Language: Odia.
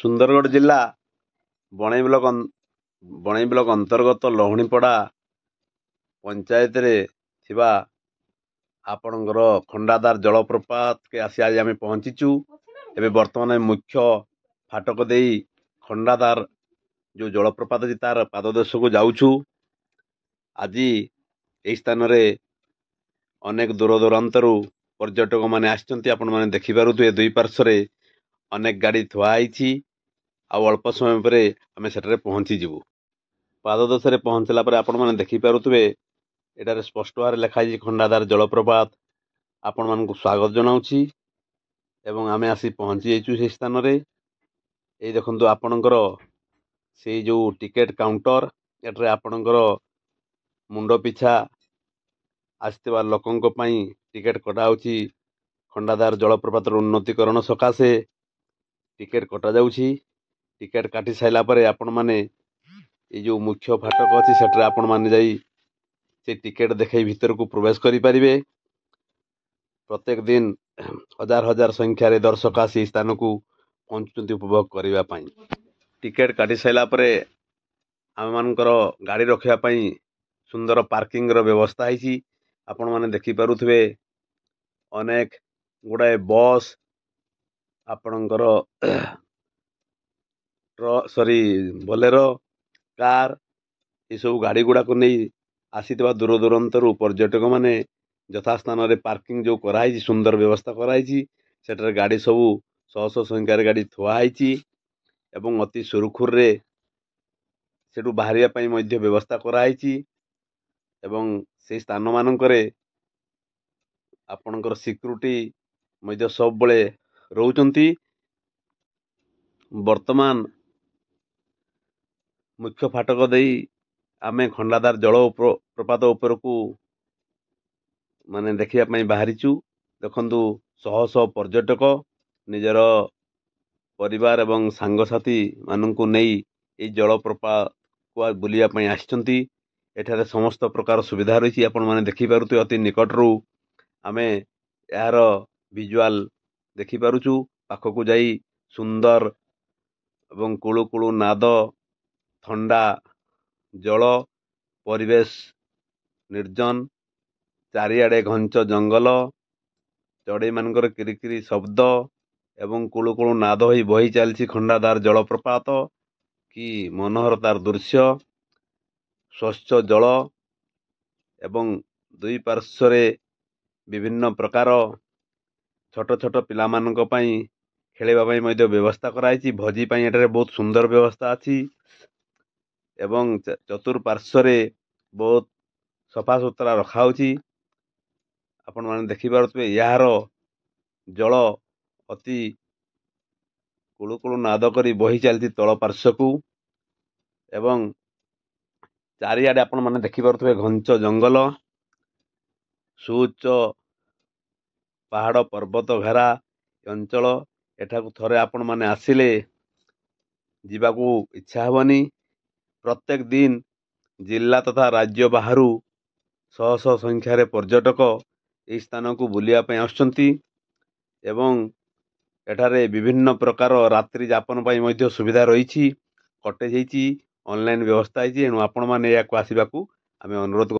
ସୁନ୍ଦରଗଡ଼ ଜିଲ୍ଲା ବଣେଇ ବ୍ଲକ ଅନ୍ତର୍ଗତ ଲହୁଣୀପଡ଼ା ପଞ୍ଚାୟତରେ ଥିବା ଆପଣଙ୍କର ଖଣ୍ଡାଧାର ଜଳପ୍ରପାତକେ ଆସି ଆଜି ଆମେ ପହଞ୍ଚିଛୁ। ଏବେ ବର୍ତ୍ତମାନ ମୁଖ୍ୟ ଫାଟକ ଦେଇ ଖଣ୍ଡାଧାର ଯେଉଁ ଜଳପ୍ରପାତ ଅଛି ତାର ପାଦଦେଶକୁ ଯାଉଛୁ। ଆଜି ଏହି ସ୍ଥାନରେ ଅନେକ ଦୂରଦୂରାନ୍ତରୁ ପର୍ଯ୍ୟଟକମାନେ ଆସିଛନ୍ତି। ଆପଣମାନେ ଦେଖିପାରୁଥିବେ ଦୁଇ ପାର୍ଶ୍ୱରେ ଅନେକ ଗାଡ଼ି ଥୁଆ ହେଇଛି। ଆଉ ଅଳ୍ପ ସମୟ ପରେ ଆମେ ସେଠାରେ ପହଞ୍ଚିଯିବୁ। ପାଦଦେଶରେ ପହଞ୍ଚିଲା ପରେ ଆପଣମାନେ ଦେଖିପାରୁଥିବେ ଏଠାରେ ସ୍ପଷ୍ଟ ଭାବରେ ଲେଖା ହେଇଛି ଖଣ୍ଡାଧାର ଜଳପ୍ରପାତ ଆପଣମାନଙ୍କୁ ସ୍ୱାଗତ ଜଣାଉଛି। ଏବଂ ଆମେ ଆସି ପହଞ୍ଚି ଯାଇଛୁ ସେହି ସ୍ଥାନରେ। ଏଇ ଦେଖନ୍ତୁ ଆପଣଙ୍କର ସେଇ ଯେଉଁ ଟିକେଟ କାଉଣ୍ଟର, ଏଠାରେ ଆପଣଙ୍କର ମୁଣ୍ଡ ପିଛା ଆସିଥିବା ଲୋକଙ୍କ ପାଇଁ ଟିକେଟ କଟା ହେଉଛି। ଖଣ୍ଡାଧାର ଜଳପ୍ରପାତର ଉନ୍ନତିକରଣ ସକାଶେ ଟିକେଟ କଟାଯାଉଛି। ଟିକେଟ କାଟି ସାରିଲା ପରେ ଆପଣମାନେ ଏଇ ଯେଉଁ ମୁଖ୍ୟ ଫାଟକ ଅଛି ସେଠାରେ ଆପଣମାନେ ଯାଇ ସେ ଟିକେଟ ଦେଖାଇ ଭିତରକୁ ପ୍ରବେଶ କରିପାରିବେ। ପ୍ରତ୍ୟେକ ଦିନ ହଜାର ହଜାର ସଂଖ୍ୟାରେ ଦର୍ଶକ ଆସି ଏହି ସ୍ଥାନକୁ ପହଞ୍ଚୁଛନ୍ତି ଉପଭୋଗ କରିବା ପାଇଁ। ଟିକେଟ କାଟି ସାରିଲା ପରେ ଆମମାନଙ୍କର ଗାଡ଼ି ରଖିବା ପାଇଁ ସୁନ୍ଦର ପାର୍କିଂର ବ୍ୟବସ୍ଥା ହେଇଛି। ଆପଣମାନେ ଦେଖିପାରୁଥିବେ ଅନେକ ଗୁଡ଼ାଏ ବସ୍, ଆପଣଙ୍କର ବୋଲେରୋ, କାର୍, ଏସବୁ ଗାଡ଼ି ଗୁଡ଼ାକୁ ନେଇ ଆସିଥିବା ଦୂରଦୂରାନ୍ତରୁ ପର୍ଯ୍ୟଟକମାନେ ଯଥାସ୍ଥାନରେ ପାର୍କିଂ ଯେଉଁ କରାହେଇଛି, ସୁନ୍ଦର ବ୍ୟବସ୍ଥା କରାହେଇଛି। ସେଠାରେ ଗାଡ଼ି ସବୁ ଶହ ଶହ ସଂଖ୍ୟାରେ ଗାଡ଼ି ଥୁଆ ହେଇଛି ଏବଂ ଅତି ସୁରୁଖୁରୁରେ ସେଠୁ ବାହାରିବା ପାଇଁ ମଧ୍ୟ ବ୍ୟବସ୍ଥା କରାହେଇଛି। ଏବଂ ସେହି ସ୍ଥାନମାନଙ୍କରେ ଆପଣଙ୍କର ସିକ୍ୟୁରିଟି ମଧ୍ୟ ସବୁବେଳେ ରହୁଛନ୍ତି। ବର୍ତ୍ତମାନ ମୁଖ୍ୟ ଫାଟକ ଦେଇ ଆମେ ଖଣ୍ଡାଧାର ଜଳପ୍ରପାତ ଉପରକୁ ଦେଖିବା ପାଇଁ ବାହାରିଛୁ। ଦେଖନ୍ତୁ ଶହ ଶହ ପର୍ଯ୍ୟଟକ ନିଜର ପରିବାର ଏବଂ ସାଙ୍ଗସାଥି ମାନଙ୍କୁ ନେଇ ଏହି ଜଳପ୍ରପାତକୁ ବୁଲିବା ପାଇଁ ଆସିଛନ୍ତି। ଏଠାରେ ସମସ୍ତ ପ୍ରକାର ସୁବିଧା ରହିଛି। ଆପଣମାନେ ଦେଖିପାରୁଥିବେ ଅତି ନିକଟରୁ ଆମେ ଏହାର ଭିଜୁଆଲ ଦେଖିପାରୁଛୁ। ପାଖକୁ ଯାଇ ସୁନ୍ଦର ଏବଂ କୁଳୁ କୁଳୁ ନାଦ, ଥଣ୍ଡା ଜଳ, ପରିବେଶ ନିର୍ଜନ, ଚାରିଆଡ଼େ ଘଞ୍ଚ ଜଙ୍ଗଲ, ଚଢ଼େଇମାନଙ୍କର କିରିକିରି ଶବ୍ଦ ଏବଂ କୁଳୁ କୁଳୁ ନାଦ ହୋଇ ବହି ଚାଲିଛି ଖଣ୍ଡାଧାର ଜଳପ୍ରପାତ। କି ମନୋହର ତାର ଦୃଶ୍ୟ, ସ୍ୱଚ୍ଛ ଜଳ ଏବଂ ଦୁଇ ପାର୍ଶ୍ୱରେ ବିଭିନ୍ନ ପ୍ରକାର ଛୋଟ ଛୋଟ ପିଲାମାନଙ୍କ ପାଇଁ ଖେଳିବା ପାଇଁ ମଧ୍ୟ ବ୍ୟବସ୍ଥା କରାଯାଇଛି। ଭୋଜି ପାଇଁ ଏଠାରେ ବହୁତ ସୁନ୍ଦର ବ୍ୟବସ୍ଥା ଅଛି ଏବଂ ଚତୁଃପାର୍ଶ୍ୱରେ ବହୁତ ସଫାସୁତୁରା ରଖାହେଉଛି। ଆପଣମାନେ ଦେଖିପାରୁଥିବେ ଏହାର ଜଳ ଅତି କୁଳୁ କୁଳୁ ନାଦ କରି ବହି ଚାଲିଛି ତଳ ପାର୍ଶ୍ୱକୁ ଏବଂ ଚାରିଆଡ଼େ ଆପଣମାନେ ଦେଖିପାରୁଥିବେ ଘଞ୍ଚ ଜଙ୍ଗଲ, ସୁଉଚ୍ଚ ପାହାଡ଼ ପର୍ବତ ଘେରା ଅଞ୍ଚଳ। ଏଠାକୁ ଥରେ ଆପଣମାନେ ଆସିଲେ ଯିବାକୁ ଇଚ୍ଛା ହେବନି। ପ୍ରତ୍ୟେକ ଦିନ ଜିଲ୍ଲା ତଥା ରାଜ୍ୟ ବାହାରୁ ଶହ ଶହ ସଂଖ୍ୟାରେ ପର୍ଯ୍ୟଟକ ଏହି ସ୍ଥାନକୁ ବୁଲିବା ପାଇଁ ଆସୁଛନ୍ତି ଏବଂ ଏଠାରେ ବିଭିନ୍ନ ପ୍ରକାର ରାତ୍ରି ଯାପନ ପାଇଁ ମଧ୍ୟ ସୁବିଧା ରହିଛି। କଟେଜ ହେଇଛି, ଅନଲାଇନ୍ ବ୍ୟବସ୍ଥା ହେଇଛି। ଏଣୁ ଆପଣମାନେ ଏହାକୁ ଆସିବାକୁ ଆମେ ଅନୁରୋଧ